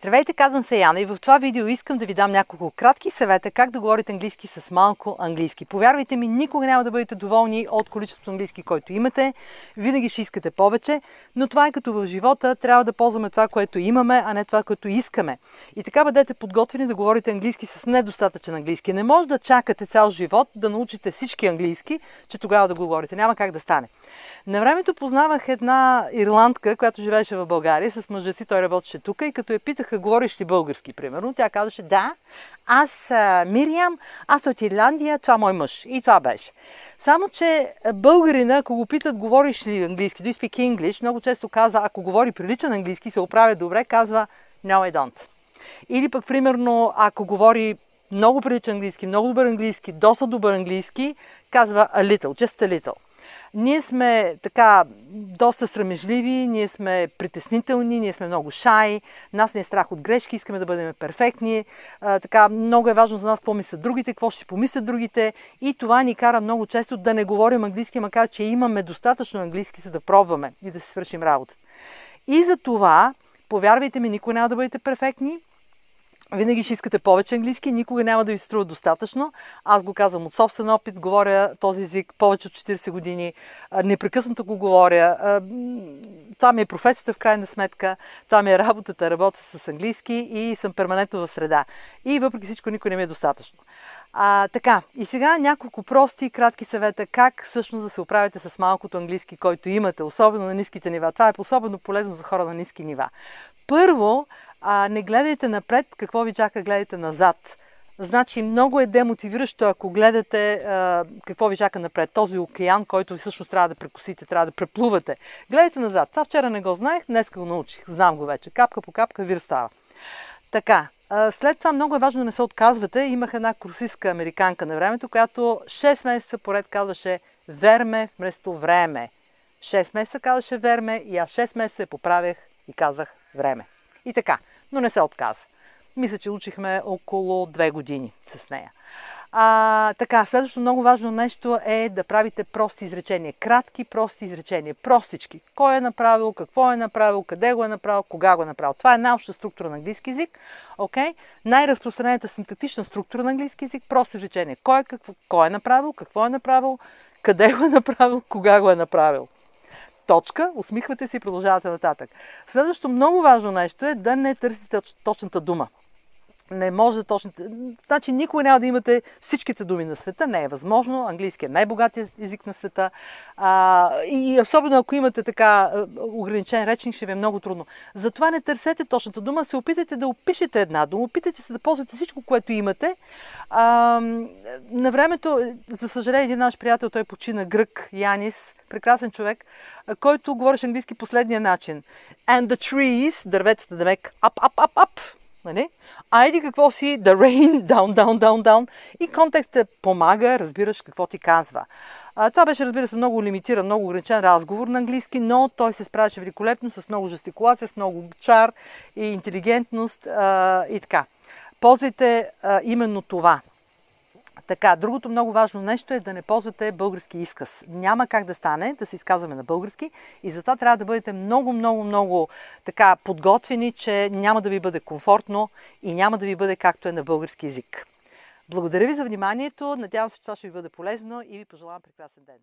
Здравейте, казвам се Яна и в това видео искам да ви дам няколко кратки съвета как да говорите английски с малко английски. Повярвайте ми, никога няма да бъдете доволни от количеството английски, който имате. Винаги ще искате повече, но това е като в живота. Трябва да ползваме това, което имаме, а не това, което искаме. И така бъдете подготвени да говорите английски с недостатъчен английски. Не може да чакате цял живот да научите всички английски, че тогава да го говорите. Няма как да стане. На времето познавах една ирландка, която живееше в България, с мъжа си, той работеше тук и като я питаха, говориш ли български, примерно, тя казваше, да, аз Мириам, аз от Ирландия, това мой мъж. И това беше. Само, че българина, ако го питат, говориш ли английски, do you speak English, много често казва, ако говори приличен английски, се оправя добре, казва, no, I don't. Или пък, примерно, ако говори много приличен английски, много добър английски, доста добър английски, казва a little, just a little. Ние сме така доста срамежливи, ние сме притеснителни, ние сме много шай, нас не е страх от грешки, искаме да бъдем перфектни. Така, много е важно за нас какво мислят другите, какво ще си помислят другите и това ни кара много често да не говорим английски, макар че имаме достатъчно английски, за да пробваме и да си свършим работа. И за това, повярвайте ми, никога няма да бъдете перфектни. Винаги ще искате повече английски, никога няма да ви струва достатъчно. Аз го казвам от собствен опит, говоря този език повече от 40 години, непрекъснато го говоря. Това ми е професията в крайна сметка, това ми е работата, работя с английски и съм перманентно в среда. И въпреки всичко никой не ми е достатъчно. Така, и сега няколко прости и кратки съвета как всъщност да се оправите с малкото английски, който имате, особено на ниските нива. Това е особено полезно за хора на ниски нива. Първо, не гледайте напред, какво ви чака, гледайте назад. Значи много е демотивиращо, ако гледате какво ви чака напред. Този океан, който всъщност трябва да прекусите, трябва да преплувате. Гледайте назад. Това вчера не го знаех, днес го научих. Знам го вече. Капка по капка вир става. Така, след това много е важно да не се отказвате. Имах една курсистка американка на времето, която 6 месеца поред казваше верме вместо време. 6 месеца казваше верме и аз 6 месеца я поправях и казвах време. И така, но не се отказа. Мисля, че учихме около 2 години с нея. Така, следващото много важно нещо е да правите прости изречения. Кратки, прости изречения. Простички. Кой е направил, какво е направил, къде го е направил, кога го е направил. Това е най-обща структура на английски език. Okay? Най-разпространената синтактична структура на английски език. Просто изречение. Кой е направил, какво е направил, къде го е направил, кога го е направил. Точка, усмихвате се и продължавате нататък. Следващото много важно нещо е да не търсите точната дума. Не може да точната... Значи никога няма да имате всичките думи на света. Не е възможно. Английски е най-богатият език на света. И особено ако имате така ограничен речник, ще ви е много трудно. Затова не търсете точната дума, се опитайте да опишете една дума, опитайте се да ползвате всичко, което имате. На времето, за съжаление, един наш приятел, той почина, грък, Янис, прекрасен човек, който говореше английски последния начин. And the trees, дърветата да мек, up. Нали? Айди какво си, the rain, down. И контекстът помага, разбираш какво ти казва. Това беше, разбира се, много лимитиран, много ограничен разговор на английски, но той се справяше великолепно, с много жестикулация, с много чар и интелигентност и така. Ползвайте именно това. Така, другото много важно нещо е да не ползвате български изказ. Няма как да стане да се изказваме на български и затова трябва да бъдете много така подготвени, че няма да ви бъде комфортно и няма да ви бъде както е на български език. Благодаря ви за вниманието, надявам се, че това ще ви бъде полезно и ви пожелавам прекрасен ден.